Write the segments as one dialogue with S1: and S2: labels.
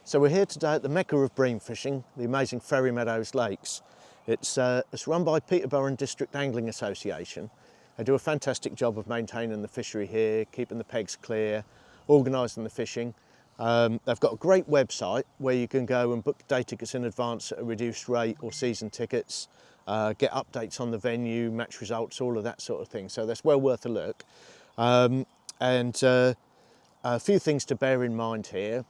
S1: So we're here today at the Mecca of bream fishing, the amazing Ferry Meadows lakes. It's run by Peterborough and District Angling Association. They do a fantastic job of maintaining the fishery here, keeping the pegs clear, organising the fishing. They've got a great website where you can go and book day tickets in advance at a reduced rate or season tickets, get updates on the venue, match results, all of that sort of thing. So that's well worth a look. A few things to bear in mind here.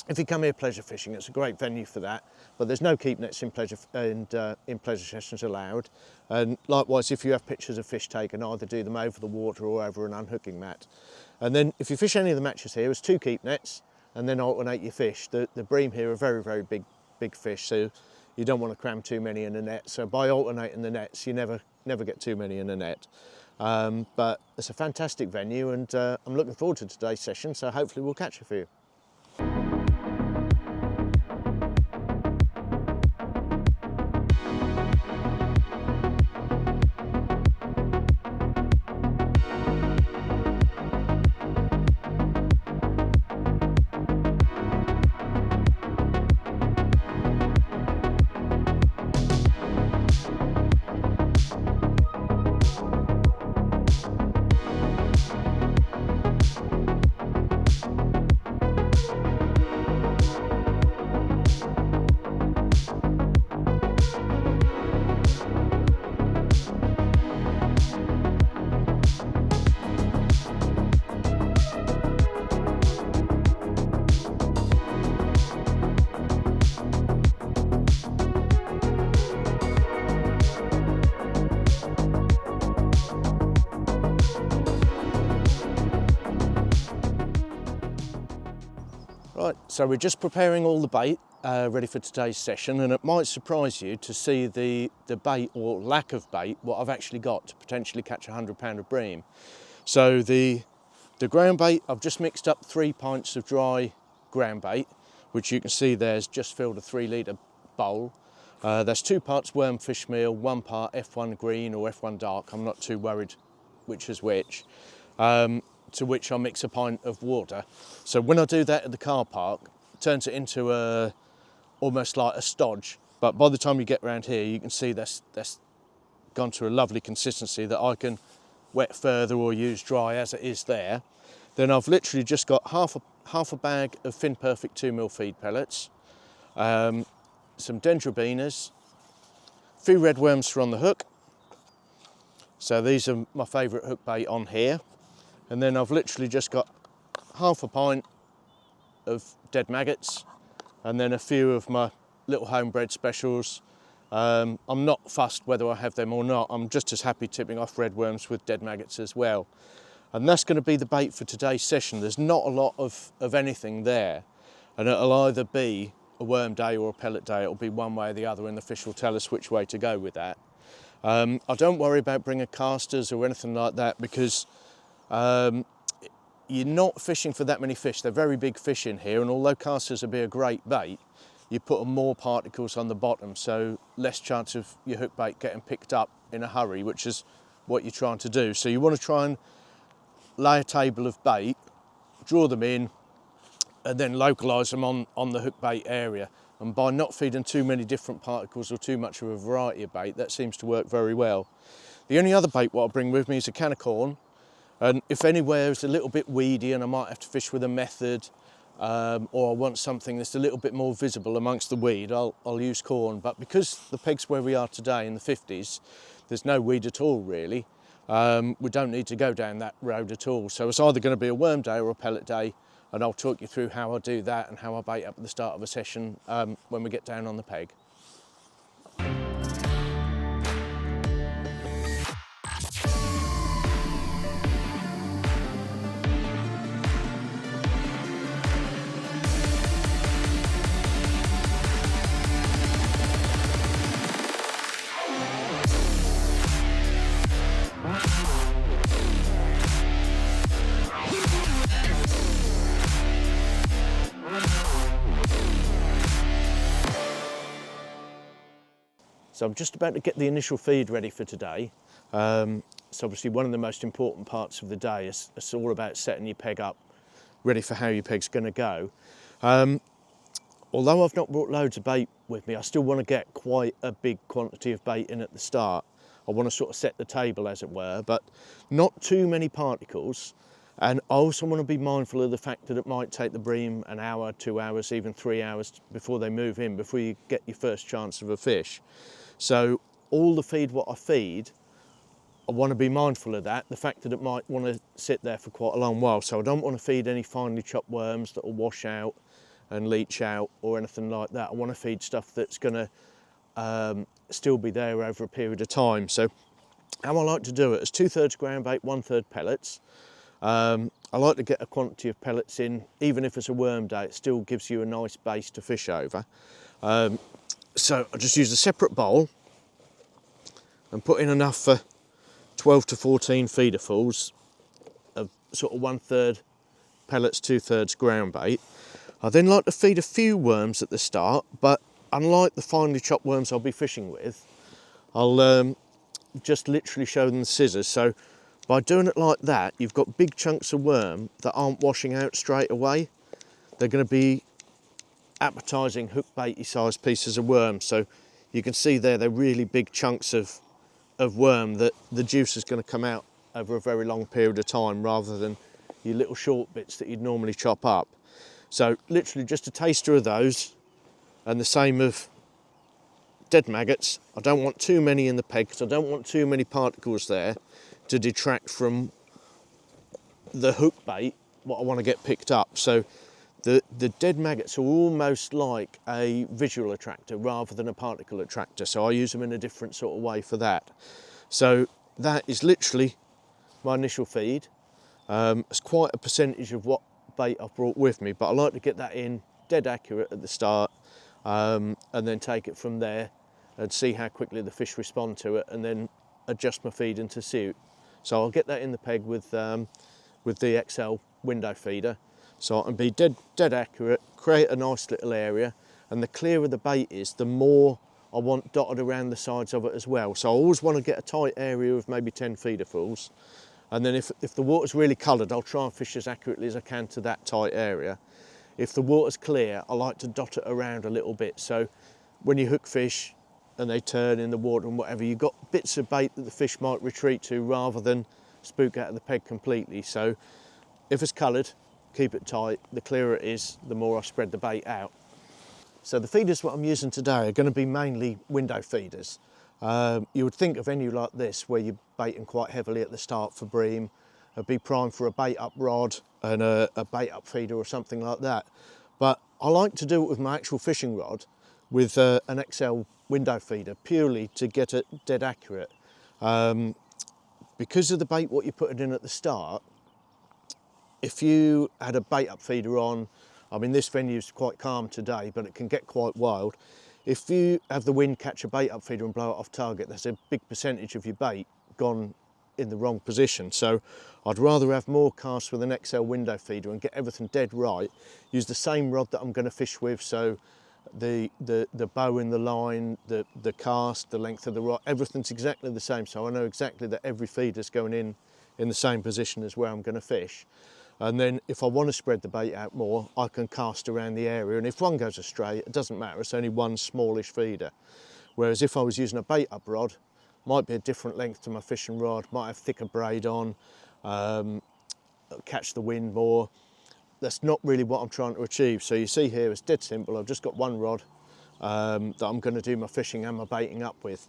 S1: If you come here pleasure fishing, it's a great venue for that, but there's no keep nets in pleasure sessions allowed. And likewise, if you have pictures of fish taken, either do them over the water or over an unhooking mat. And then if you fish any of the matches here, there's 2 keep nets and then alternate your fish. The bream here are very, very big fish, so you don't want to cram too many in the net. So by alternating the nets, you never get too many in the net. But it's a fantastic venue, and I'm looking forward to today's session, so hopefully we'll catch a few. Right, so we're just preparing all the bait ready for today's session, and it might surprise you to see the bait or lack of bait what I've actually got to potentially catch a 100-pound of bream. So the ground bait, I've just mixed up 3 pints of dry ground bait, which you can see there's just filled a 3-litre bowl. There's 2 parts worm fish meal, 1 part F1 green or F1 dark, I'm not too worried which is which. To which I mix a pint of water. So when I do that at the car park, it turns it into almost like a stodge. But by the time you get around here, you can see that's gone to a lovely consistency that I can wet further or use dry as it is there. Then I've literally just got half a bag of Fin Perfect 2mm feed pellets, some dendrobinas, a few red worms for on the hook. So these are my favourite hook bait on here. And then I've literally just got half a pint of dead maggots and then a few of my little homebred specials. I'm not fussed whether I have them or not. I'm just as happy tipping off red worms with dead maggots as well. And that's going to be the bait for today's session. There's not a lot of anything there. And it'll either be a worm day or a pellet day. It'll be one way or the other, and the fish will tell us which way to go with that. I don't worry about bringing casters or anything like that, because you're not fishing for that many fish. They're very big fish in here, and although casters would be a great bait, you put more particles on the bottom, so less chance of your hook bait getting picked up in a hurry, which is what you're trying to do. So you want to try and lay a table of bait, draw them in, and then localise them on the hook bait area. And by not feeding too many different particles or too much of a variety of bait, that seems to work very well. The only other bait what I'll bring with me is a can of corn. And if anywhere is a little bit weedy and I might have to fish with a method, or I want something that's a little bit more visible amongst the weed, I'll use corn. But because the pegs where we are today in the 50s, there's no weed at all really. We don't need to go down that road at all. So it's either going to be a worm day or a pellet day, and I'll talk you through how I do that and how I bait up at the start of a session when we get down on the peg. So I'm just about to get the initial feed ready for today. It's obviously one of the most important parts of the day. It's all about setting your peg up ready for how your peg's going to go. although I've not brought loads of bait with me, I still want to get quite a big quantity of bait in at the start. I want to sort of set the table, as it were, but not too many particles. And I also want to be mindful of the fact that it might take the bream an hour, 2 hours, even 3 hours before they move in, before you get your first chance of a fish. So all the feed what I feed, I want to be mindful of that, the fact that it might want to sit there for quite a long while. So I don't want to feed any finely chopped worms that will wash out and leach out or anything like that. I want to feed stuff that's going to still be there over a period of time. So how I like to do it is 2/3 ground bait, 1/3 pellets. I like to get a quantity of pellets in, even if it's a worm day, it still gives you a nice base to fish over. So I just use a separate bowl and put in enough for 12 to 14 feederfuls of sort of 1/3 pellets, 2/3 ground bait. I then like to feed a few worms at the start, but unlike the finely chopped worms I'll be fishing with, I'll just literally show them the scissors. So by doing it like that, you've got big chunks of worm that aren't washing out straight away. They're going to be appetising hook baity sized pieces of worm. So you can see there, they're really big chunks of worm that the juice is going to come out over a very long period of time, rather than your little short bits that you'd normally chop up. So literally just a taster of those, and the same of dead maggots. I don't want too many in the peg because I don't want too many particles there to detract from the hook bait, what I want to get picked up. So the dead maggots are almost like a visual attractor rather than a particle attractor. So I use them in a different sort of way for that. So that is literally my initial feed. It's quite a percentage of what bait I've brought with me, but I like to get that in dead accurate at the start, and then take it from there and see how quickly the fish respond to it, and then adjust my feeding to suit. So I'll get that in the peg with the XL window feeder, so I can be dead accurate, create a nice little area, and the clearer the bait is, the more I want dotted around the sides of it as well. So I always want to get a tight area of maybe 10 feederfuls, and then if the water's really coloured, I'll try and fish as accurately as I can to that tight area. If the water's clear, I like to dot it around a little bit, so when you hook fish and they turn in the water and whatever, you've got bits of bait that the fish might retreat to rather than spook out of the peg completely. So if it's coloured, keep it tight. The clearer it is, the more I spread the bait out. So the feeders what I'm using today are going to be mainly window feeders. You would think a venue like this, where you're baiting quite heavily at the start for bream, would be primed for a bait up rod and a bait up feeder or something like that. But I like to do it with my actual fishing rod with an XL window feeder, purely to get it dead accurate. Because of the bait what you're putting in at the start, if you had a bait up feeder on, I mean this venue's quite calm today, but it can get quite wild. If you have the wind catch a bait up feeder and blow it off target, there's a big percentage of your bait gone in the wrong position. So I'd rather have more casts with an XL window feeder and get everything dead right, use the same rod that I'm going to fish with, so the bow in the line, the cast, the length of the rod, everything's exactly the same, so I know exactly that every feeder's going in the same position as where I'm going to fish. And then if I want to spread the bait out more, I can cast around the area, and if one goes astray, it doesn't matter, it's only one smallish feeder. Whereas if I was using a bait up rod, might be a different length to my fishing rod, might have thicker braid on, catch the wind more. That's not really what I'm trying to achieve. So you see here, it's dead simple. I've just got one rod that I'm going to do my fishing and my baiting up with.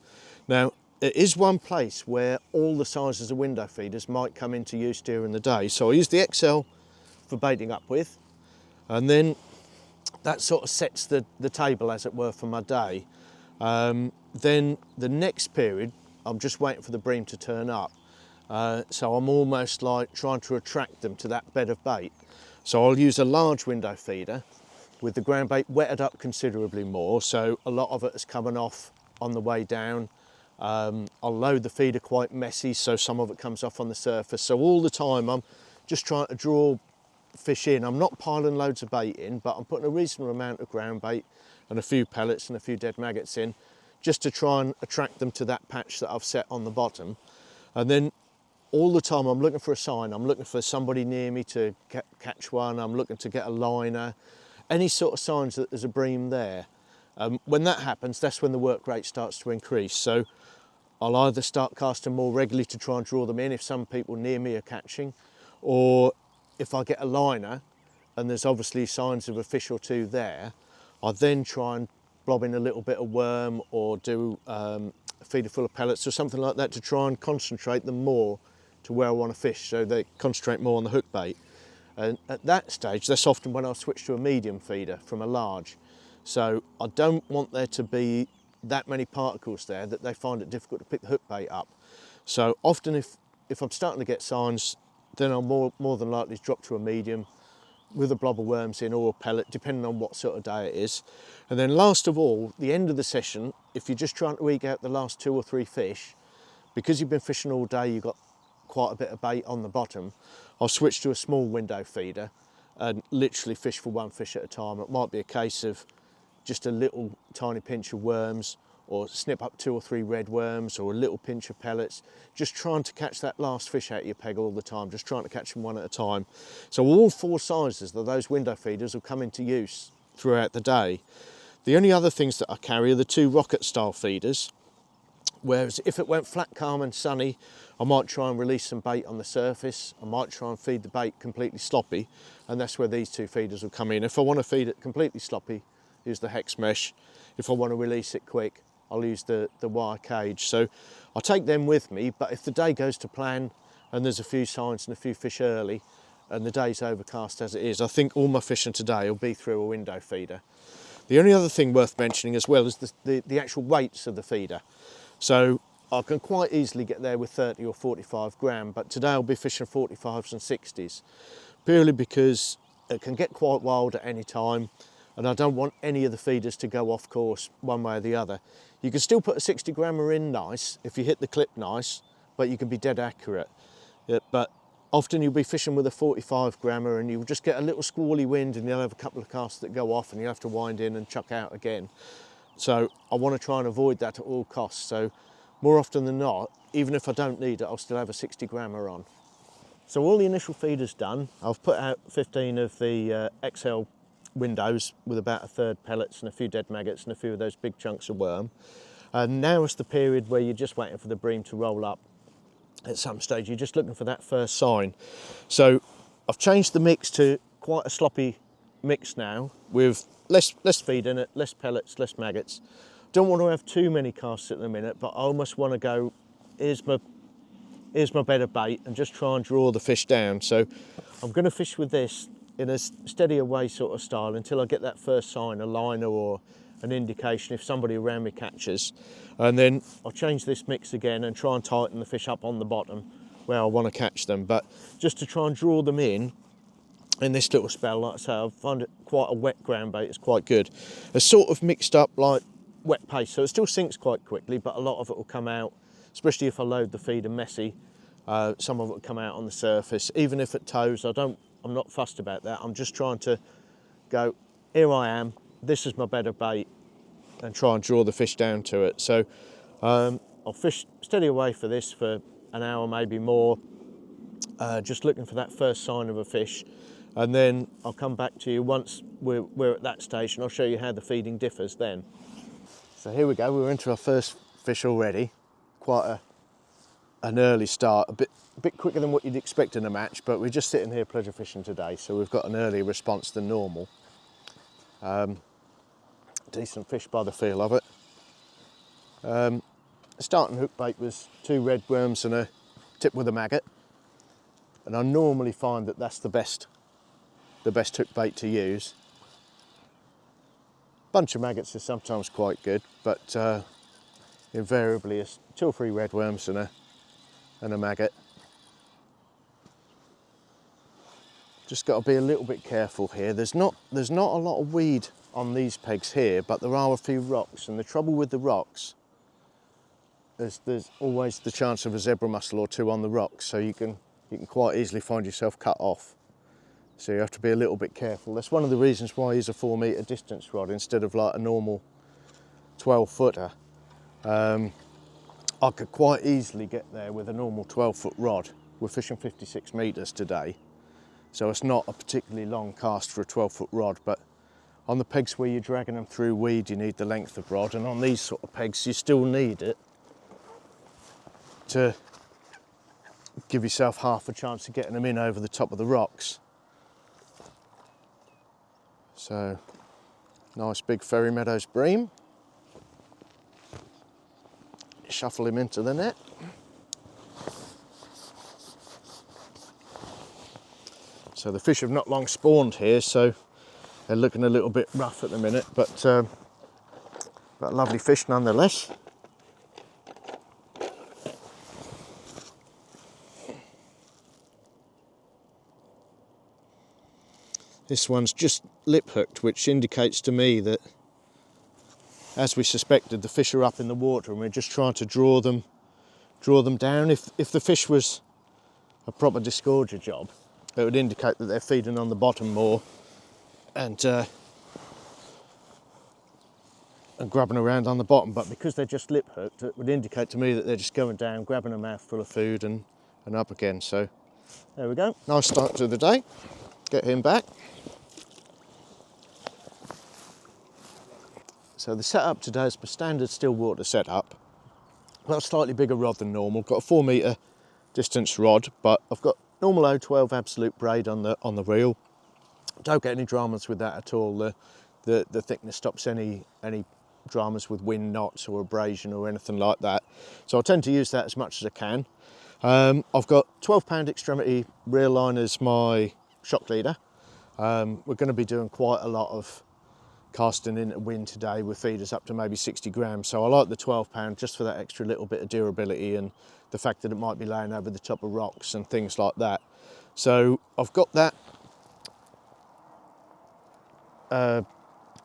S1: Now, it is one place where all the sizes of window feeders might come into use during the day. So I use the XL for baiting up with, and then that sort of sets the table, as it were, for my day. Then the next period, I'm just waiting for the bream to turn up. So I'm almost like trying to attract them to that bed of bait. So I'll use a large window feeder with the ground bait wetted up considerably more, so a lot of it is coming off on the way down. I'll load the feeder quite messy, so some of it comes off on the surface. So all the time I'm just trying to draw fish in. I'm not piling loads of bait in, but I'm putting a reasonable amount of ground bait and a few pellets and a few dead maggots in, just to try and attract them to that patch that I've set on the bottom. And then all the time I'm looking for a sign. I'm looking for somebody near me to catch one. I'm looking to get a liner. any sort of signs that there's a bream there. When that happens, that's when the work rate starts to increase. So I'll either start casting more regularly to try and draw them in if some people near me are catching, or if I get a liner and there's obviously signs of a fish or two there, I then try and blob in a little bit of worm or do a feeder full of pellets or something like that to try and concentrate them more to where I want to fish, so they concentrate more on the hook bait. And at that stage, that's often when I'll switch to a medium feeder from a large. So I don't want there to be that many particles there that they find it difficult to pick the hook bait up. So often if I'm starting to get signs, then I'll more than likely drop to a medium with a blob of worms in or a pellet, depending on what sort of day it is. And then last of all, the end of the session, if you're just trying to eke out the last 2 or 3 fish, because you've been fishing all day, you've got quite a bit of bait on the bottom, I'll switch to a small window feeder and literally fish for 1 fish at a time. It might be a case of just a little tiny pinch of worms, or snip up 2 or 3 red worms, or a little pinch of pellets, just trying to catch that last fish out of your peg all the time, just trying to catch them one at a time. So all 4 sizes of those window feeders will come into use throughout the day. The only other things that I carry are the 2 rocket style feeders, whereas if it went flat, calm and sunny, I might try and release some bait on the surface. I might try and feed the bait completely sloppy, and that's where these 2 feeders will come in. If I want to feed it completely sloppy, use the hex mesh. If I want to release it quick, I'll use the wire cage. So I take them with me, but if the day goes to plan and there's a few signs and a few fish early and the day's overcast as it is, I think all my fishing today will be through a window feeder. The only other thing worth mentioning as well is the actual weights of the feeder. So I can quite easily get there with 30 or 45 gram, but today I'll be fishing 45s and 60s, purely because it can get quite wild at any time, and I don't want any of the feeders to go off course one way or the other. You can still put a 60 grammer in nice if you hit the clip nice, but you can be dead accurate. But often you'll be fishing with a 45 grammer and you'll just get a little squally wind and you'll have a couple of casts that go off and you'll have to wind in and chuck out again. So I want to try and avoid that at all costs. So more often than not, even if I don't need it, I'll still have a 60 grammer on. So all the initial feeders done, I've put out 15 of the XL windows with about 1/3 pellets and a few dead maggots and a few of those big chunks of worm. And now is the period where you're just waiting for the bream to roll up at some stage. You're just looking for that first sign. So I've changed the mix to quite a sloppy mix now, with less feed in it, less pellets, less maggots. Don't want to have too many casts at the minute, but I almost want to go, here's my bed of bait, and just try and draw the fish down. So I'm going to fish with this in a steady away sort of style until I get that first sign, a liner or an indication if somebody around me catches. And then I'll change this mix again and try and tighten the fish up on the bottom where I want to catch them. But just to try and draw them in this little spell, like I say, I find it quite a wet ground bait, it's quite good. It's sort of mixed up like wet paste, so it still sinks quite quickly, but a lot of it will come out, especially if I load the feeder messy. Some of it will come out on the surface. Even if it tows, I'm not fussed about that. I'm just trying to go, here I am, this is my bed of bait, and try and draw the fish down to it. So I'll fish steady away for this for an hour, maybe more, just looking for that first sign of a fish. And then I'll come back to you once we're at that stage, and I'll show you how the feeding differs then. So here we go, we're into our first fish already. Quite an early start, a bit quicker than what you'd expect in a match, but we're just sitting here pleasure fishing today, so we've got an earlier response than normal. Decent fish by the feel of it. Starting hook bait was 2 red worms and a tip with a maggot, and I normally find that that's the best hook bait to use. Bunch of maggots is sometimes quite good, but invariably it's 2 or 3 red worms and a maggot. Just got to be a little bit careful here. There's not a lot of weed on these pegs here, but there are a few rocks, and the trouble with the rocks is there's always the chance of a zebra mussel or 2 on the rocks, so you can quite easily find yourself cut off. So you have to be a little bit careful. That's one of the reasons why I use a 4 metre distance rod instead of like a normal 12 footer. I could quite easily get there with a normal 12-foot rod. We're fishing 56 metres today, so it's not a particularly long cast for a 12-foot rod, but On the pegs where you're dragging them through weed, you need the length of rod, and on these sort of pegs, you still need it to give yourself half a chance of getting them in over the top of the rocks. So, nice big Ferry Meadows bream. Shuffle him into the net. So the fish have not long spawned here, so they're looking a little bit rough at the minute, but lovely fish nonetheless. This one's just lip hooked, which indicates to me that, as we suspected, the fish are up in the water and we're just trying to draw them down. If the fish was a proper disgorger job, it would indicate that they're feeding on the bottom more and grubbing around on the bottom, but because they're just lip hooked, it would indicate to me that they're just going down, grabbing a mouthful of food and up again. So there we go, nice start to the day. Get him back. So the setup today is my standard still water setup. I've got a slightly bigger rod than normal, got a 4 metre distance rod, but I've got normal 012 absolute braid on the reel. Don't get any dramas with that at all. The thickness stops any dramas with wind knots or abrasion or anything like that. So I tend to use that as much as I can. I've got 12-pound extremity reel line as my shock leader. We're going to be doing quite a lot of casting into wind today with feeders up to maybe 60 grams. So I like the 12-pound just for that extra little bit of durability and the fact that it might be laying over the top of rocks and things like that. So I've got that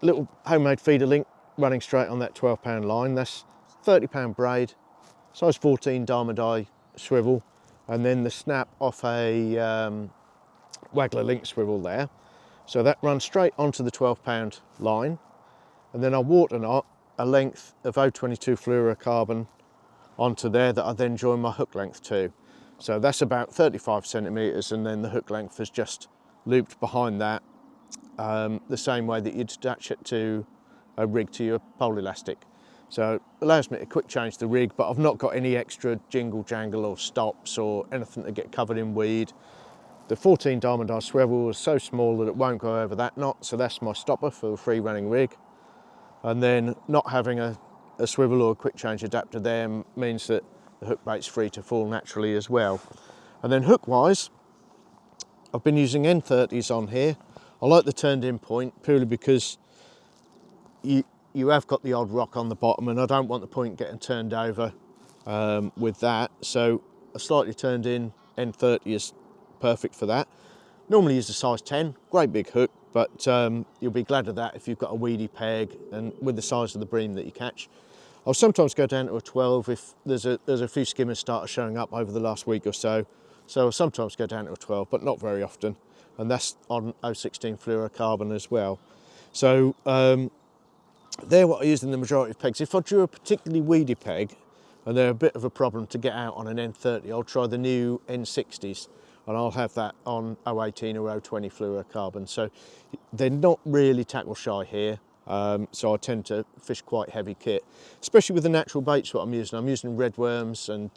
S1: little homemade feeder link running straight on that 12-pound line. That's 30-pound braid, size 14 diamond eye swivel, and then the snap off a Waggler link swivel there. So that runs straight onto the 12-pound line, and then I water knot a length of 022 fluorocarbon onto there that I then join my hook length to. So that's about 35 centimetres, and then the hook length is just looped behind that, the same way that you'd attach it to a rig to your pole elastic. So it allows me to quick change the rig, but I've not got any extra jingle jangle or stops or anything to get covered in weed. The 14 diamond eye swivel is so small that it won't go over that knot, so that's my stopper for a free running rig. And then not having a swivel or a quick change adapter there means that the hook bait's free to fall naturally as well. And then hook wise, I've been using N30s on here. I like the turned in point purely because you have got the odd rock on the bottom, and I don't want the point getting turned over with that. So a slightly turned in N30 is perfect for that. Normally use a size 10, great big hook, but you'll be glad of that if you've got a weedy peg and with the size of the bream that you catch. I'll sometimes go down to a 12 if there's a few skimmers started showing up over the last week or so. So I'll sometimes go down to a 12, but not very often. And that's on 016 fluorocarbon as well. So they're what I use in the majority of pegs. If I drew a particularly weedy peg and they're a bit of a problem to get out on an N30, I'll try the new N60s, and I'll have that on 018 or 020 fluorocarbon. So they're not really tackle shy here. So I tend to fish quite heavy kit, especially with the natural baits what I'm using. I'm using red worms and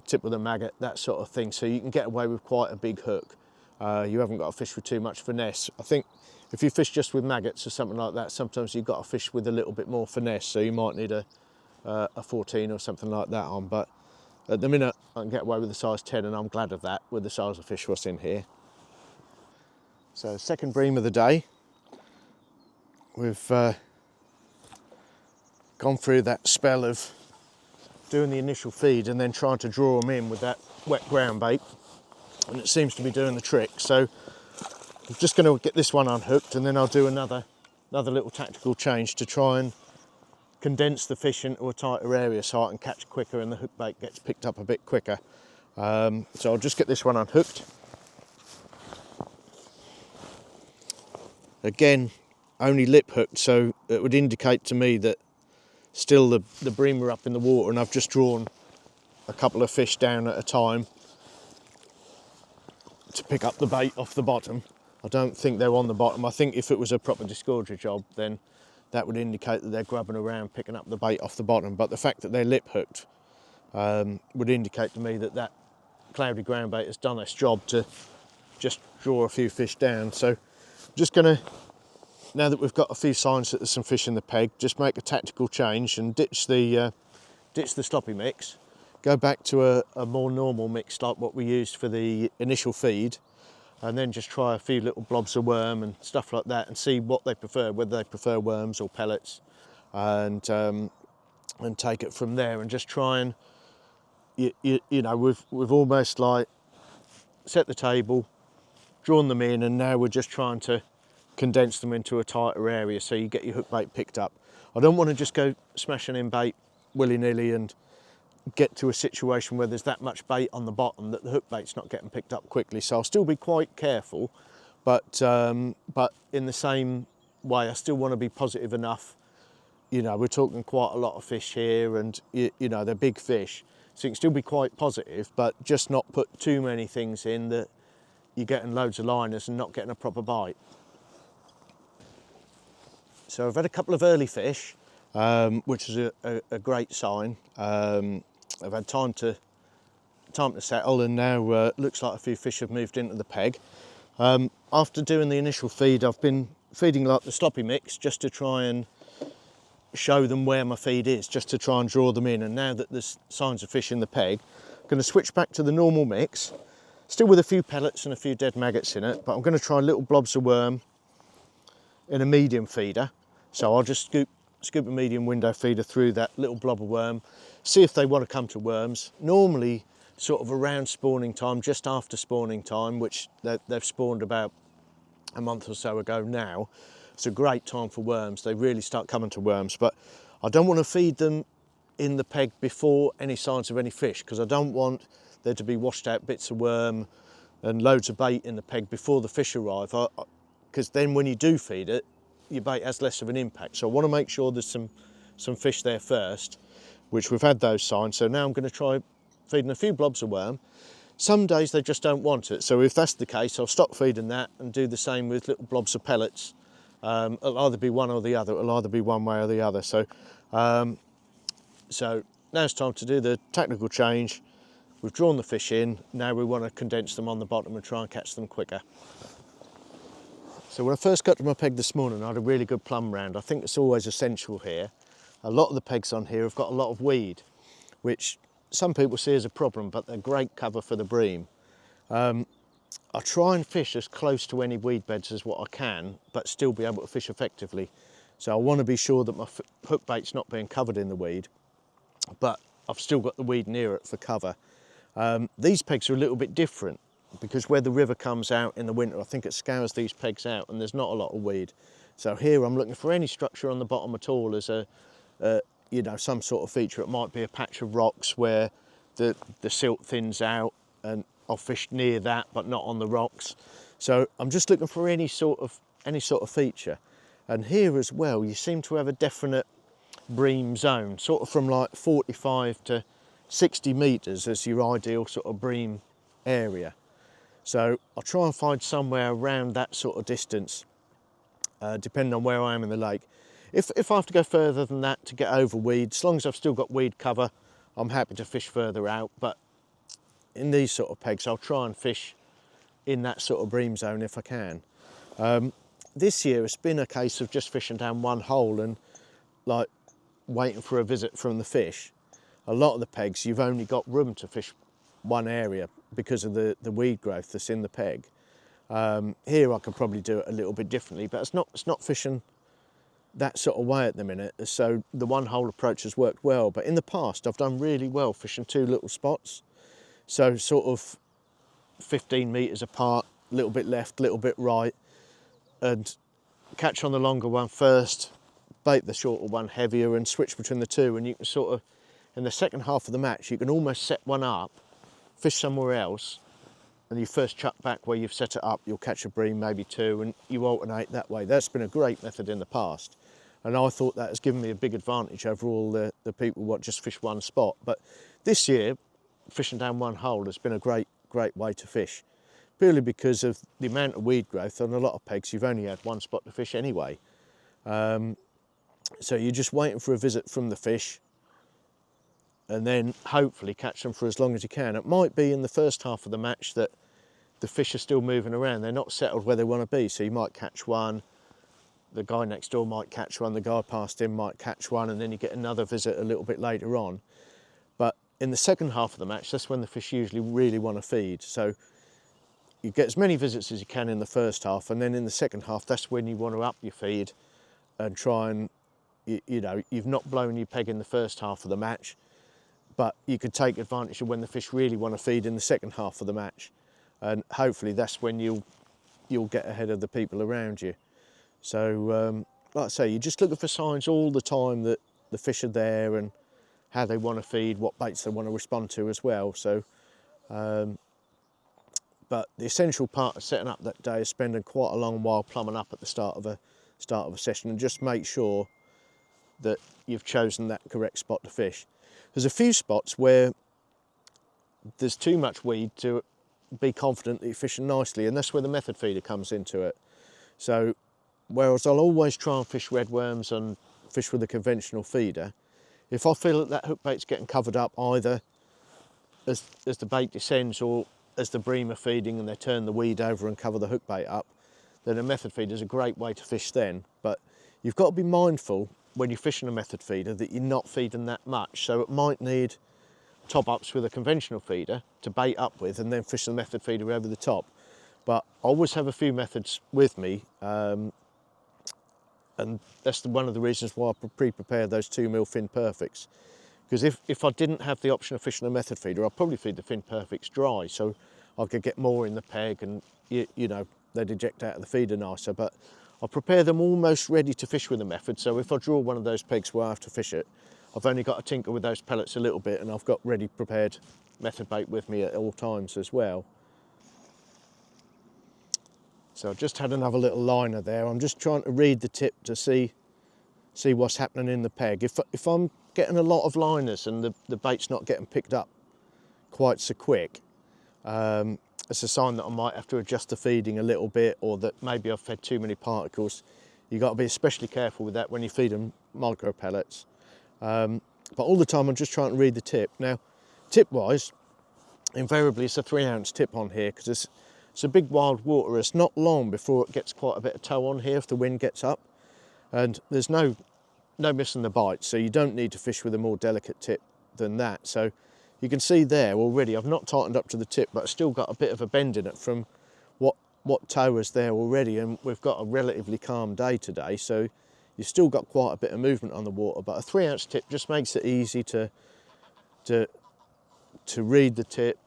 S1: tip with a maggot, that sort of thing. So you can get away with quite a big hook. You haven't got to fish with too much finesse. I think if you fish just with maggots or something like that, sometimes you've got to fish with a little bit more finesse. So you might need a 14 or something like that on. But at the minute, I can get away with a size 10, and I'm glad of that with the size of fish what's in here. So second bream of the day. We've gone through that spell of doing the initial feed and then trying to draw them in with that wet ground bait, and it seems to be doing the trick. So I'm just going to get this one unhooked, and then I'll do another little tactical change to try and condense the fish into a tighter area so I can catch quicker and the hook bait gets picked up a bit quicker. So I'll just get this one unhooked. Again, only lip hooked, so it would indicate to me that still the bream are up in the water, and I've just drawn a couple of fish down at a time to pick up the bait off the bottom. I don't think they're on the bottom. I think if it was a proper disgorger job, then that would indicate that they're grubbing around picking up the bait off the bottom. But the fact that they're lip hooked would indicate to me that that cloudy ground bait has done its job to just draw a few fish down. So I'm just going to, now that we've got a few signs that there's some fish in the peg, just make a tactical change and ditch the sloppy mix, go back to a more normal mix like what we used for the initial feed, and then just try a few little blobs of worm and stuff like that and see what they prefer, whether they prefer worms or pellets, and take it from there and just try and, you know, we've almost like set the table, drawn them in, and now we're just trying to condense them into a tighter area so you get your hook bait picked up. I don't want to just go smashing in bait willy-nilly and get to a situation where there's that much bait on the bottom that the hook bait's not getting picked up quickly. So I'll still be quite careful, but in the same way I still want to be positive enough. You know, we're talking quite a lot of fish here, and you know, they're big fish, so you can still be quite positive, but just not put too many things in that you're getting loads of liners and not getting a proper bite. So I've had a couple of early fish, which is a great sign. I've had time to settle, and now looks like a few fish have moved into the peg. After doing the initial feed, I've been feeding like the sloppy mix just to try and show them where my feed is, just to try and draw them in. And now that there's signs of fish in the peg, I'm going to switch back to the normal mix, still with a few pellets and a few dead maggots in it, but I'm going to try little blobs of worm in a medium feeder. So I'll just scoop a medium window feeder through that little blob of worm, see if they want to come to worms. Normally sort of around spawning time, just after spawning time, which they've spawned about a month or so ago now. It's a great time for worms. They really start coming to worms, but I don't want to feed them in the peg before any signs of any fish, because I don't want there to be washed out bits of worm and loads of bait in the peg before the fish arrive, because then when you do feed it, your bait has less of an impact. So I want to make sure there's some fish there first, which we've had those signs. So now I'm going to try feeding a few blobs of worm. Some days they just don't want it, so if that's the case, I'll stop feeding that and do the same with little blobs of pellets. It'll either be one or the other. It'll either be one way or the other. So so now it's time to do the tactical change. We've drawn the fish in, now we want to condense them on the bottom and try and catch them quicker. So when I first got to my peg this morning, I had a really good plumb round. I think it's always essential here. A lot of the pegs on here have got a lot of weed, which some people see as a problem, but they're great cover for the bream. I try and fish as close to any weed beds as what I can, but still be able to fish effectively. So I want to be sure that my hook bait's not being covered in the weed, but I've still got the weed near it for cover. These pegs are a little bit different, because where the river comes out in the winter, I think it scours these pegs out and there's not a lot of weed. So here I'm looking for any structure on the bottom at all as you know, some sort of feature. It might be a patch of rocks where the silt thins out, and I'll fish near that but not on the rocks. So I'm just looking for any sort of feature. And here as well, you seem to have a definite bream zone, sort of from like 45 to 60 metres as your ideal sort of bream area. So I'll try and find somewhere around that sort of distance, depending on where I am in the lake. If I have to go further than that to get over weed, as long as I've still got weed cover, I'm happy to fish further out. But in these sort of pegs, I'll try and fish in that sort of bream zone if I can. This year it's been a case of just fishing down one hole and like waiting for a visit from the fish. A lot of the pegs, you've only got room to fish one area because of the weed growth that's in the peg. Here I could probably do it a little bit differently, but it's not fishing that sort of way at the minute, so the one hole approach has worked well. But in the past I've done really well fishing two little spots, so sort of 15 metres apart, a little bit left, a little bit right, and catch on the longer one first, bait the shorter one heavier, and switch between the two. And you can sort of, in the second half of the match, you can almost set one up, fish somewhere else, and you first chuck back where you've set it up, you'll catch a bream, maybe two, and you alternate that way. That's been a great method in the past, and I thought that has given me a big advantage over all the people who just fish one spot. But this year, fishing down one hole has been a great way to fish, purely because of the amount of weed growth on a lot of pegs. You've only had one spot to fish anyway. So you're just waiting for a visit from the fish and then hopefully catch them for as long as you can. It might be in the first half of the match that the fish are still moving around. They're not settled where they want to be. So you might catch one, the guy next door might catch one, the guy past him might catch one, and then you get another visit a little bit later on. But in the second half of the match, that's when the fish usually really want to feed. So you get as many visits as you can in the first half, and then in the second half, that's when you want to up your feed and try and, you know, you've not blown your peg in the first half of the match, but you could take advantage of when the fish really want to feed in the second half of the match. And hopefully that's when you'll get ahead of the people around you. So, like I say, you're just looking for signs all the time that the fish are there and how they want to feed, what baits they want to respond to as well. So, but the essential part of setting up that day is spending quite a long while plumbing up at the start of a session, and just make sure that you've chosen that correct spot to fish. There's a few spots where there's too much weed to be confident that you're fishing nicely, and that's where the method feeder comes into it. So whereas I'll always try and fish redworms and fish with a conventional feeder, if I feel that that hook bait's getting covered up either as the bait descends or as the bream are feeding and they turn the weed over and cover the hook bait up, then a method feeder is a great way to fish then. But you've got to be mindful when you're fishing a method feeder that you're not feeding that much. So it might need top ups with a conventional feeder to bait up with and then fish the method feeder over the top. But I always have a few methods with me, and that's one of the reasons why I pre-prepare those 2mm Fin Perfects. Because if I didn't have the option of fishing a method feeder, I'd probably feed the Fin Perfects dry, so I could get more in the peg and, you know, they'd eject out of the feeder nicer. But I prepare them almost ready to fish with the method, so if I draw one of those pegs where I have to fish it, I've only got to tinker with those pellets a little bit and I've got ready prepared method bait with me at all times as well. So I've just had another little liner there. I'm just trying to read the tip to see what's happening in the peg. If I'm getting a lot of liners and the bait's not getting picked up quite so quick, it's a sign that I might have to adjust the feeding a little bit, or that maybe I've fed too many particles. You've got to be especially careful with that when you feed them micro pellets. But all the time I'm just trying to read the tip. Now, tip-wise, invariably it's a 3-ounce tip on here because it's a big wild water. It's not long before it gets quite a bit of tow on here if the wind gets up, and there's no missing the bite, so you don't need to fish with a more delicate tip than that. So you can see there already I've not tightened up to the tip, but I've still got a bit of a bend in it from what tow is there already, and we've got a relatively calm day today, so you've still got quite a bit of movement on the water. But a 3-ounce tip just makes it easy to read the tip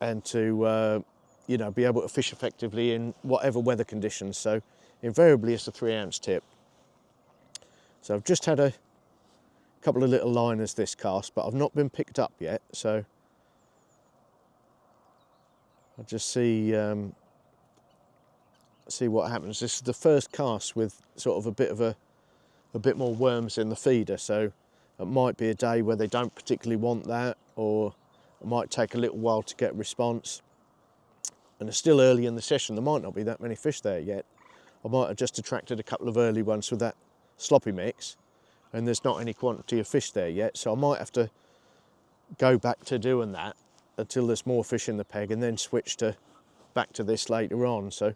S1: and to you know, be able to fish effectively in whatever weather conditions. So invariably it's a 3-ounce tip. So I've just had a couple of little liners this cast, but I've not been picked up yet, so I'll just see what happens. This is the first cast with sort of a bit more worms in the feeder, so it might be a day where they don't particularly want that, or it might take a little while to get a response. And it's still early in the session, there might not be that many fish there yet. I might have just attracted a couple of early ones with that sloppy mix, and there's not any quantity of fish there yet, so I might have to go back to doing that until there's more fish in the peg, and then switch back to this later on. So I'm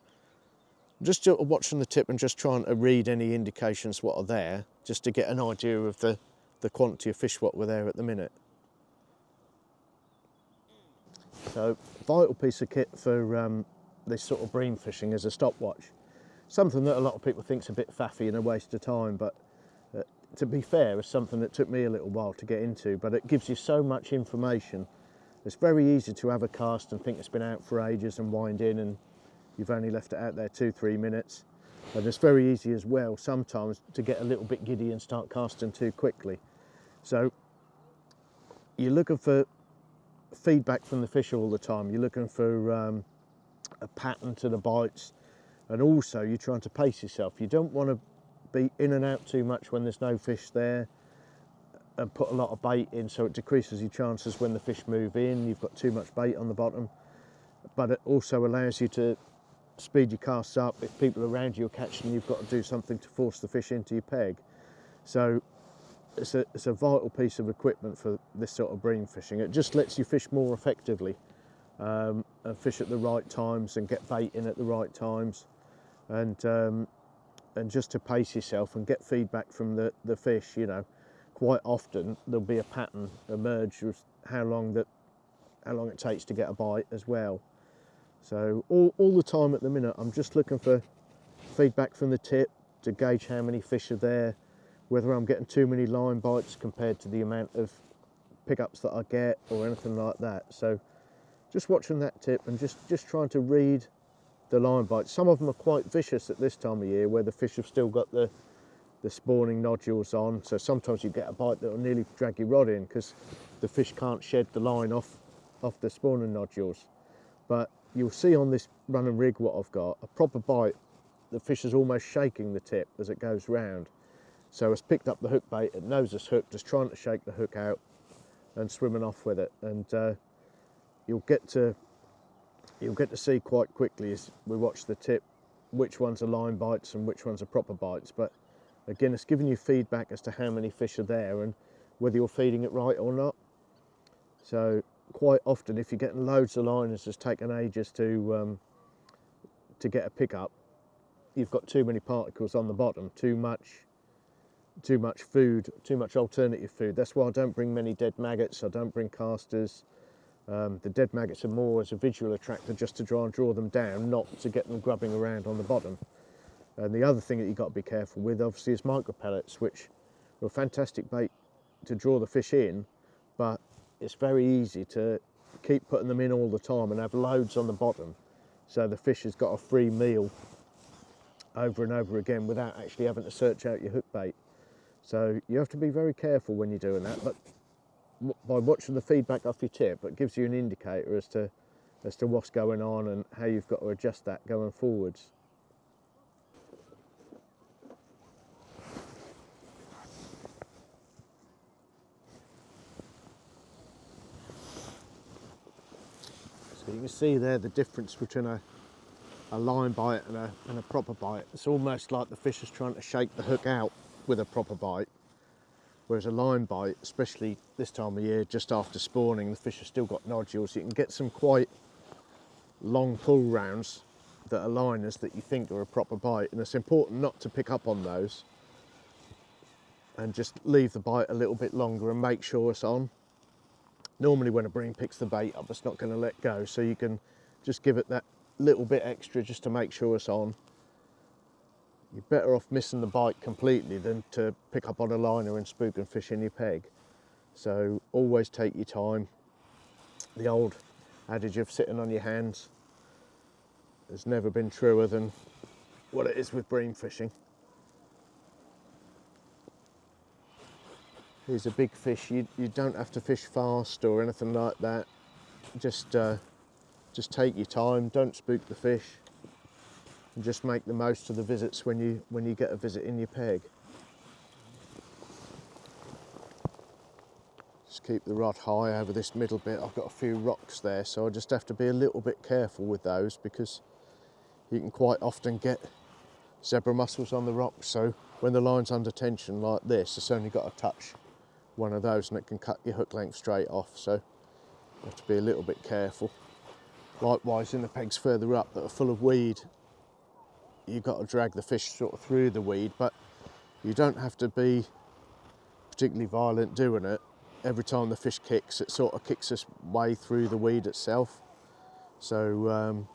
S1: just watching the tip and just trying to read any indications what are there, just to get an idea of the quantity of fish what were there at the minute. So, vital piece of kit for this sort of bream fishing is a stopwatch. Something that a lot of people think is a bit faffy and a waste of time, but to be fair, it's something that took me a little while to get into, but it gives you so much information. It's very easy to have a cast and think it's been out for ages and wind in, and you've only left it out there 2-3 minutes. But it's very easy as well sometimes to get a little bit giddy and start casting too quickly. So you're looking for feedback from the fish all the time. You're looking for a pattern to the bites, and also you're trying to pace yourself. You don't want to be in and out too much when there's no fish there and put a lot of bait in, so it decreases your chances when the fish move in. You've got too much bait on the bottom. but it also allows you to speed your casts up. If people around you are catching, you've got to do something to force the fish into your peg. So it's a vital piece of equipment for this sort of bream fishing. It just lets you fish more effectively, and fish at the right times and get bait in at the right times, and just to pace yourself and get feedback from the fish. You know, quite often there'll be a pattern emerge with how long it takes to get a bite as well. So all the time at the minute I'm just looking for feedback from the tip to gauge how many fish are there, whether I'm getting too many line bites compared to the amount of pickups that I get or anything like that. So just watching that tip and just trying to read the line bites. Some of them are quite vicious at this time of year, where the fish have still got the spawning nodules on, so sometimes you get a bite that will nearly drag your rod in because the fish can't shed the line off the spawning nodules. But you'll see on this running rig what I've got, a proper bite, the fish is almost shaking the tip as it goes round. So it's picked up the hook bait, it knows it's hooked, it's trying to shake the hook out and swimming off with it. And you'll get to see quite quickly as we watch the tip which ones are line bites and which ones are proper bites. But again, it's giving you feedback as to how many fish are there and whether you're feeding it right or not. So quite often, if you're getting loads of liners that's taken ages to get a pickup, you've got too many particles on the bottom, too much food, too much alternative food. That's why I don't bring many dead maggots, I don't bring casters. The dead maggots are more as a visual attractor, just to try and draw them down, not to get them grubbing around on the bottom. And the other thing that you've got to be careful with, obviously, is micro pellets, which are a fantastic bait to draw the fish in, but it's very easy to keep putting them in all the time and have loads on the bottom, so the fish has got a free meal over and over again without actually having to search out your hook bait. So you have to be very careful when you're doing that, but by watching the feedback off your tip, it gives you an indicator as to what's going on and how you've got to adjust that going forwards. So you can see there the difference between a line bite and a proper bite. It's almost like the fish is trying to shake the hook out with a proper bite, whereas a line bite, especially this time of year, just after spawning, the fish have still got nodules. You can get some quite long pull rounds that are liners that you think are a proper bite, and it's important not to pick up on those and just leave the bite a little bit longer and make sure it's on. Normally when a bream picks the bait up, it's not going to let go, so you can just give it that little bit extra just to make sure it's on. You're better off missing the bite completely than to pick up on a liner and spook and fish in your peg. So always take your time. The old adage of sitting on your hands has never been truer than what it is with bream fishing. Here's a big fish. You don't have to fish fast or anything like that. Just take your time. Don't spook the fish. And just make the most of the visits when you get a visit in your peg. Just keep the rod high over this middle bit. I've got a few rocks there, so I just have to be a little bit careful with those, because you can quite often get zebra mussels on the rocks. So when the line's under tension like this, it's only got to touch one of those and it can cut your hook length straight off. So you have to be a little bit careful. Likewise, in the pegs further up that are full of weed, you've got to drag the fish sort of through the weed, but you don't have to be particularly violent doing it. Every time the fish kicks, it sort of kicks its way through the weed itself. So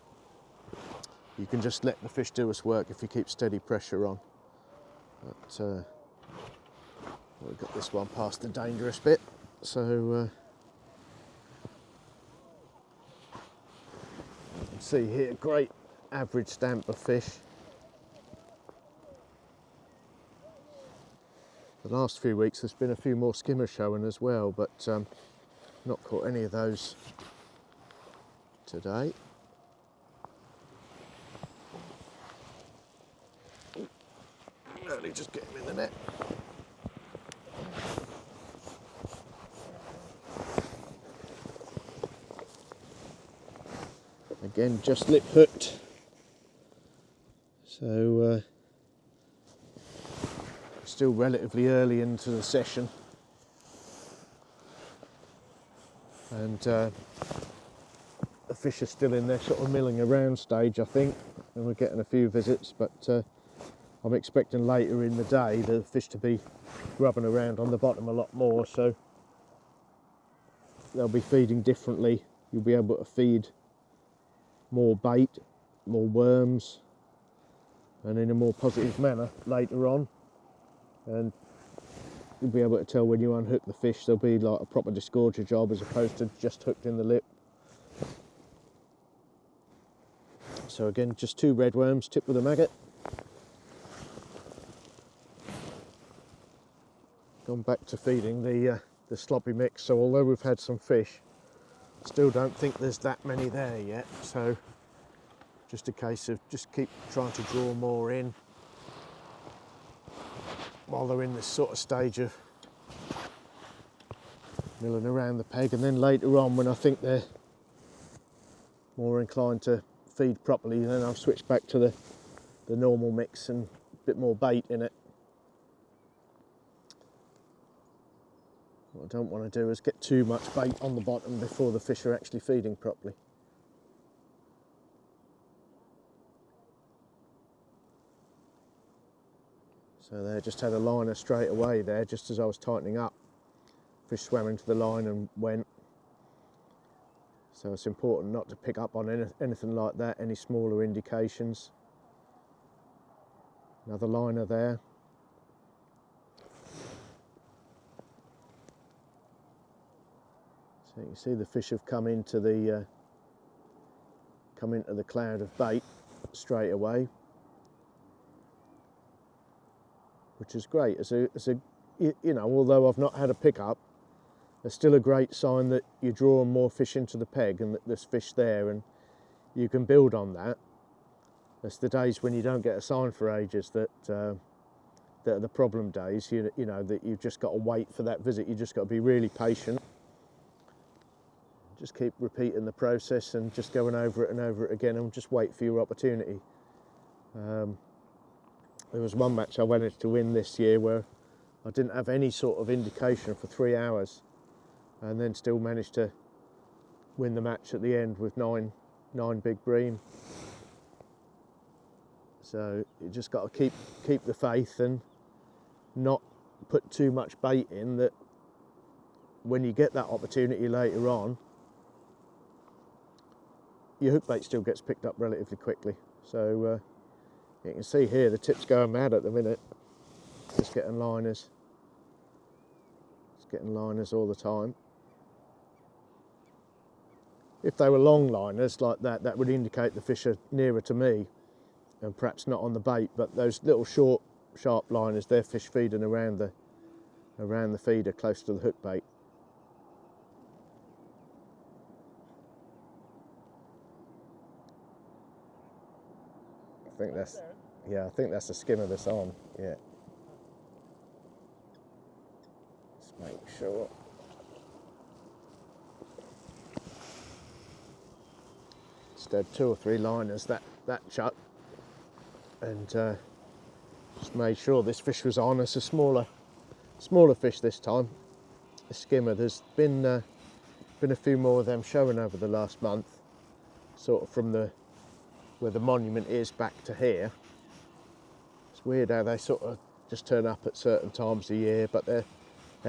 S1: you can just let the fish do its work if you keep steady pressure on. But we've got this one past the dangerous bit, so you can see here, great average stamp of fish. The last few weeks there's been a few more skimmers showing as well, but not caught any of those today. Only just get him in the net. Again, just lip hooked. So still relatively early into the session, and the fish are still in their sort of milling around stage, I think, and we're getting a few visits, but I'm expecting later in the day the fish to be grubbing around on the bottom a lot more, so they'll be feeding differently. You'll be able to feed more bait, more worms, and in a more positive manner later on, and you'll be able to tell when you unhook the fish. There'll be like a proper disgorger job as opposed to just hooked in the lip. So again, just 2 red worms tipped with a maggot. Gone back to feeding the sloppy mix, so although we've had some fish, still don't think there's that many there yet, so just a case of just keep trying to draw more in while they're in this sort of stage of milling around the peg, and then later on when I think they're more inclined to feed properly, then I'll switch back to the normal mix and a bit more bait in it. What I don't want to do is get too much bait on the bottom before the fish are actually feeding properly. So they just had a liner straight away there, just as I was tightening up. Fish swam into the line and went. So it's important not to pick up on anything like that, any smaller indications. Another liner there. So you can see the fish have come into the cloud of bait straight away, which is great. You know, although I've not had a pickup, it's still a great sign that you're drawing more fish into the peg and that there's fish there, and you can build on that. It's the days when you don't get a sign for ages that are the problem days. You know that you've just got to wait for that visit. You've just got to be really patient. Just keep repeating the process and just going over it and over it again, and just wait for your opportunity. There was one match I wanted to win this year where I didn't have any sort of indication for 3 hours, and then still managed to win the match at the end with nine big bream. So you just got to keep the faith and not put too much bait in, that when you get that opportunity later on, your hook bait still gets picked up relatively quickly. So you can see here the tip's going mad at the minute. Just getting liners. It's getting liners all the time. If they were long liners like that, that would indicate the fish are nearer to me and perhaps not on the bait, but those little short, sharp liners, they're fish feeding around the feeder close to the hook bait. I think that's a skimmer that's on, yeah. Let's make sure. Just had 2 or 3 liners that chuck, and just made sure this fish was on. It's a smaller fish this time, a skimmer. There's been a few more of them showing over the last month, sort of from where the monument is back to here. It's weird how they sort of just turn up at certain times of year, but they're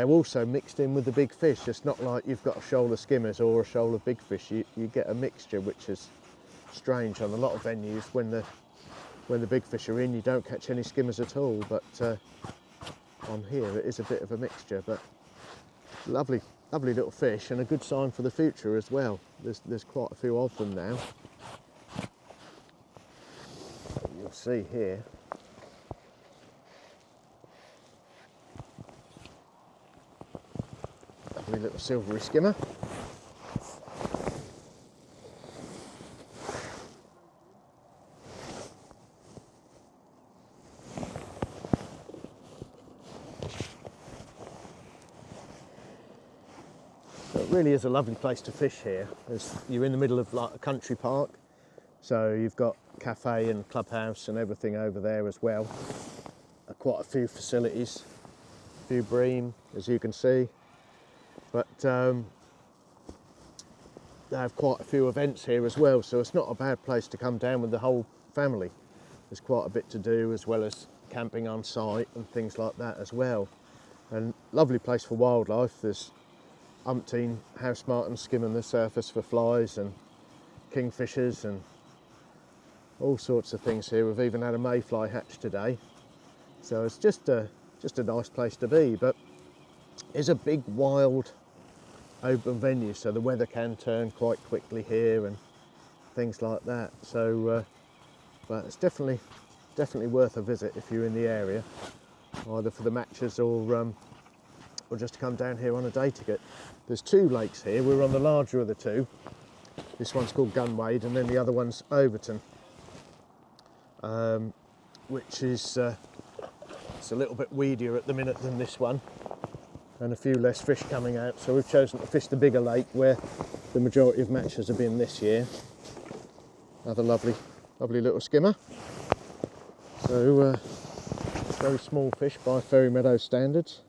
S1: also mixed in with the big fish. It's not like you've got a shoal of skimmers or a shoal of big fish. You get a mixture, which is strange on a lot of venues. When the big fish are in, you don't catch any skimmers at all, but on here it is a bit of a mixture. But lovely little fish, and a good sign for the future as well. There's quite a few of them now. You'll see here. Lovely little silvery skimmer. So it really is a lovely place to fish here. You're in the middle of like a country park. So you've got cafe and clubhouse and everything over there as well. Quite a few facilities, a few Bream, as you can see. But they have quite a few events here as well, so it's not a bad place to come down with the whole family. There's quite a bit to do, as well as camping on site and things like that as well. And lovely place for wildlife. There's umpteen house martins skimming the surface for flies and kingfishers and all sorts of things here. We've even had a mayfly hatch today. So it's just a nice place to be, but it's a big, wild, open venue, so the weather can turn quite quickly here and things like that. So, but it's definitely worth a visit if you're in the area, either for the matches or just to come down here on a day ticket. There's two lakes here. We're on the larger of the two. This one's called Gunwade, and then the other one's Overton, which is it's a little bit weedier at the minute than this one, and a few less fish coming out. So we've chosen to fish the bigger lake where the majority of matches have been this year. Another lovely little skimmer. So very small fish by Ferry Meadows standards,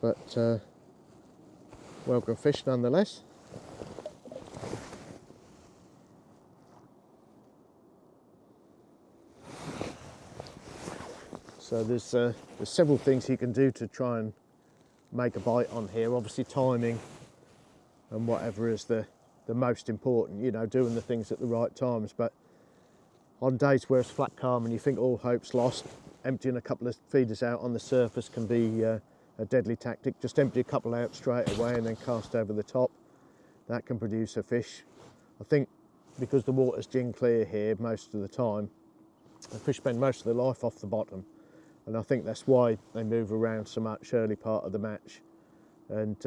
S1: but welcome fish nonetheless. So there's several things you can do to try and make a bite on here. Obviously timing and whatever is the most important, you know, doing the things at the right times. But on days where it's flat calm and you think all hope's lost, emptying a couple of feeders out on the surface can be a deadly tactic. Just empty a couple out straight away and then cast over the top. That can produce a fish. I think because the water's gin clear here most of the time, the fish spend most of their life off the bottom. And I think that's why they move around so much early part of the match. And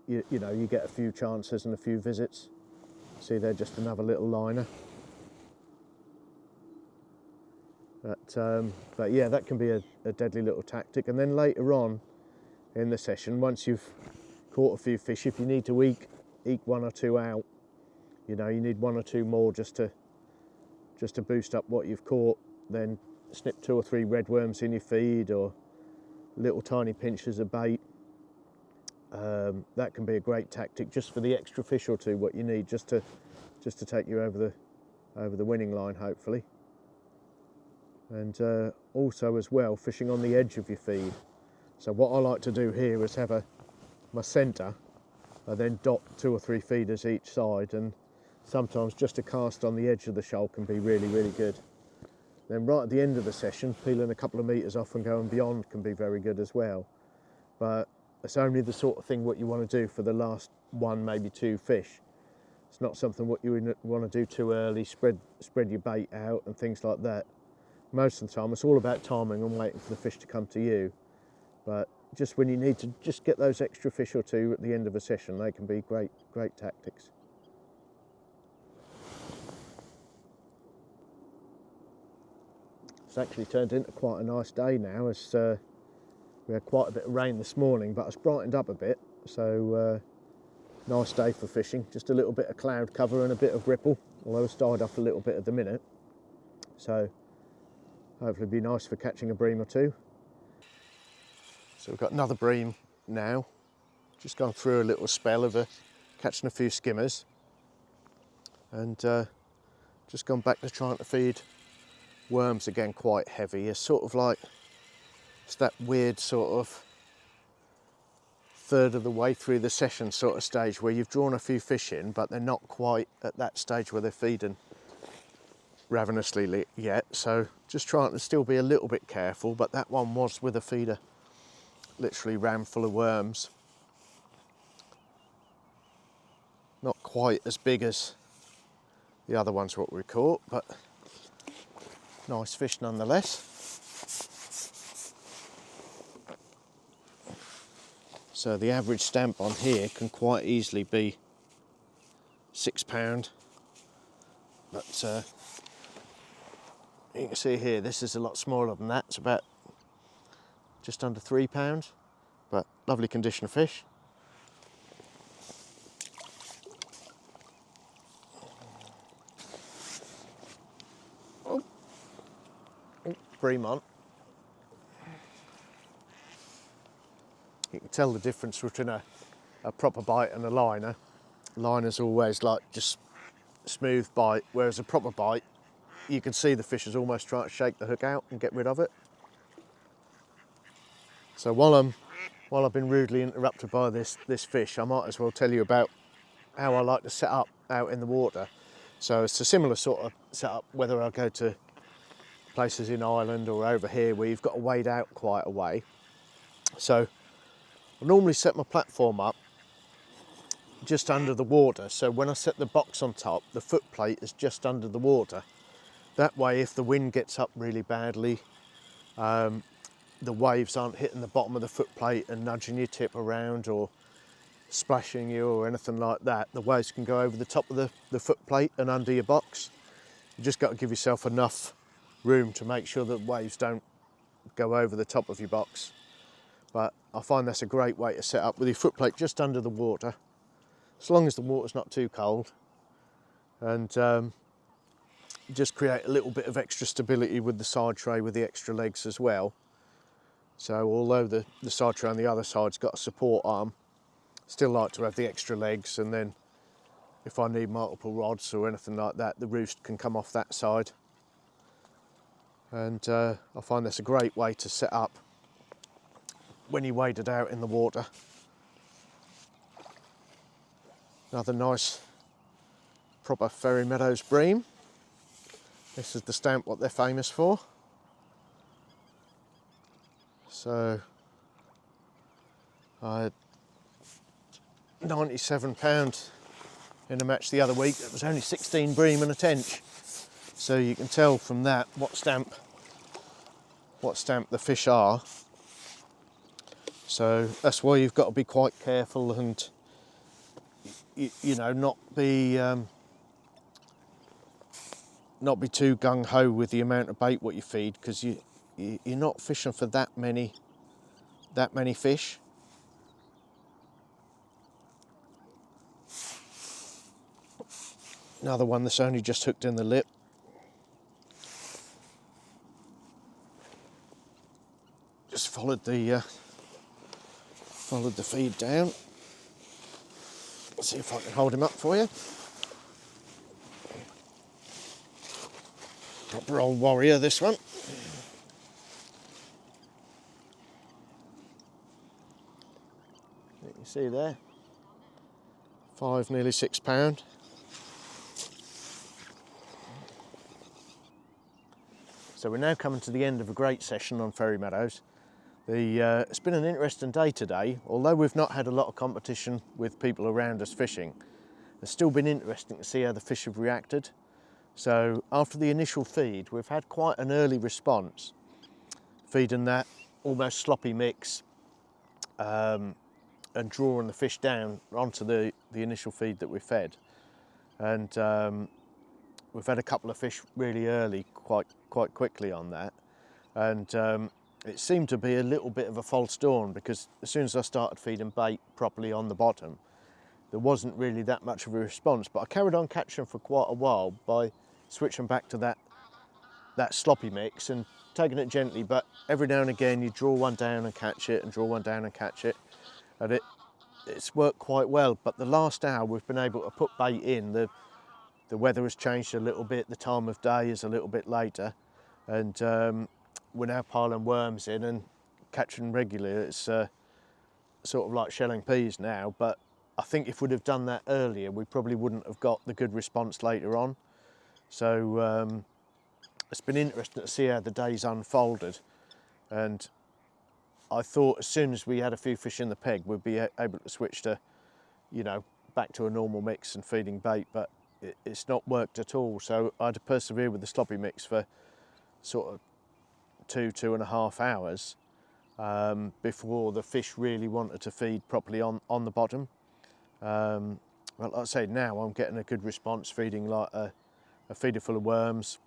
S1: you know, you get a few chances and a few visits. See, they're just another little liner. But yeah, that can be a deadly little tactic. And then later on in the session, once you've caught a few fish, if you need to eke one or two out, you know, you need one or two more just to boost up what you've caught, then snip 2 or 3 red worms in your feed or little tiny pinches of bait. That can be a great tactic just for the extra fish or two what you need just to take you over the winning line, hopefully. And also as well, fishing on the edge of your feed. So what I like to do here is have my centre, I then dot 2 or 3 feeders each side, and sometimes just a cast on the edge of the shoal can be really, really good. Then right at the end of the session, peeling a couple of metres off and going beyond can be very good as well. But it's only the sort of thing what you want to do for the last 1, maybe 2 fish. It's not something what you want to do too early, spread your bait out and things like that. Most of the time it's all about timing and waiting for the fish to come to you. But just when you need to just get those extra fish or two at the end of a session, they can be great tactics. It's actually turned into quite a nice day now, as we had quite a bit of rain this morning, but it's brightened up a bit, so nice day for fishing. Just a little bit of cloud cover and a bit of ripple, although it's died off a little bit at the minute. So hopefully it'll be nice for catching a bream or two. So we've got another bream now. Just gone through a little spell of catching a few skimmers, and just gone back to trying to feed worms again, quite heavy. It's sort of like, it's that weird sort of third of the way through the session sort of stage where you've drawn a few fish in, but they're not quite at that stage where they're feeding ravenously yet. So just trying to still be a little bit careful, but that one was with a feeder literally rammed full of worms. Not quite as big as the other ones what we caught, but nice fish nonetheless. So the average stamp on here can quite easily be £6, but you can see here this is a lot smaller than that. It's about just under £3, but lovely condition of fish. bream on. You can tell the difference between a proper bite and a liner. Liner's always like just smooth bite, whereas a proper bite, you can see the fish is almost trying to shake the hook out and get rid of it. So while I've been rudely interrupted by this fish, I might as well tell you about how I like to set up out in the water. So it's a similar sort of setup whether I go to places in Ireland or over here where you've got to wade out quite a way. So I normally set my platform up just under the water, so when I set the box on top, the foot plate is just under the water. That way, if the wind gets up really badly, the waves aren't hitting the bottom of the foot plate and nudging your tip around or splashing you or anything like that. The waves can go over the top of the foot plate and under your box. You just got to give yourself enough room to make sure that waves don't go over the top of your box. But I find that's a great way to set up with your foot plate just under the water, as long as the water's not too cold, and just create a little bit of extra stability with the side tray with the extra legs as well. So although the side tray on the other side's got a support arm, still like to have the extra legs, and then if I need multiple rods or anything like that, the roost can come off that side. And I find that's a great way to set up when you wade it out in the water. Another nice proper Ferry Meadows bream. This is the stamp what they're famous for. So I had £97 in a match the other week. It was only 16 bream and a tench. So you can tell from that what stamp the fish are. So that's why you've got to be quite careful and you know, not be too gung-ho with the amount of bait what you feed, because you're not fishing for that many fish. Another one that's only just hooked in the lip. Just followed the feed down. Let's see if I can hold him up for you. Proper old warrior, this one. You can see there, nearly £6. So we're now coming to the end of a great session on Ferry Meadows. It's been an interesting day today. Although we've not had a lot of competition with people around us fishing, it's still been interesting to see how the fish have reacted. So after the initial feed, we've had quite an early response, feeding that almost sloppy mix and drawing the fish down onto the initial feed that we fed. And we've had a couple of fish really early, quite quickly on that. And it seemed to be a little bit of a false dawn, because as soon as I started feeding bait properly on the bottom, there wasn't really that much of a response. But I carried on catching for quite a while by switching back to that sloppy mix and taking it gently, but every now and again you draw one down and catch it, and draw one down and catch it, and it's worked quite well. But the last hour we've been able to put bait in. The weather has changed a little bit, the time of day is a little bit later, and we're now piling worms in and catching regularly. It's sort of like shelling peas now, but I think if we'd have done that earlier, we probably wouldn't have got the good response later on. So it's been interesting to see how the day's unfolded, and I thought as soon as we had a few fish in the peg, we'd be able to switch to, you know, back to a normal mix and feeding bait, but it's not worked at all. So I had to persevere with the sloppy mix for sort of 2.5 hours before the fish really wanted to feed properly on the bottom. Well, like I say, now I'm getting a good response, feeding like a feeder full of worms,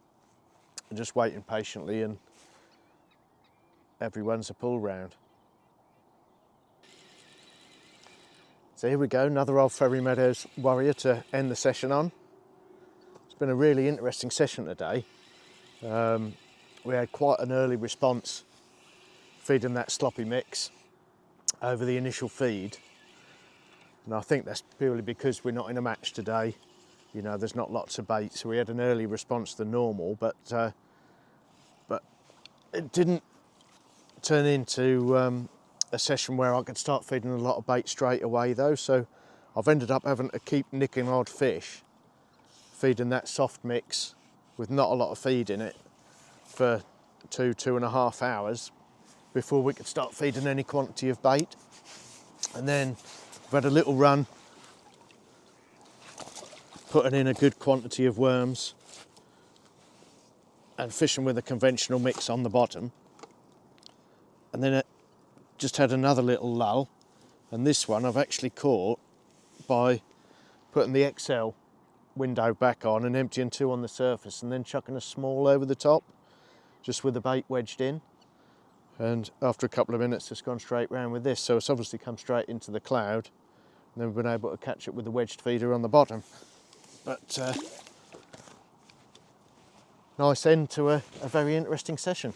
S1: and just waiting patiently, and everyone's a pull round. So here we go, another old Ferry Meadows warrior to end the session on. It's been a really interesting session today. we had quite an early response feeding that sloppy mix over the initial feed. And I think that's purely because we're not in a match today. You know, there's not lots of bait, so we had an early response to normal, but it didn't turn into a session where I could start feeding a lot of bait straight away though. So I've ended up having to keep nicking odd fish, feeding that soft mix with not a lot of feed in it for 2.5 hours before we could start feeding any quantity of bait. And then I've had a little run, putting in a good quantity of worms and fishing with a conventional mix on the bottom. And then it just had another little lull, and this one I've actually caught by putting the XL window back on and emptying 2 on the surface and then chucking a small over the top, just with the bait wedged in. And after a couple of minutes it's gone straight round with this, so it's obviously come straight into the cloud, and then we've been able to catch it with the wedged feeder on the bottom. But nice end to a very interesting session.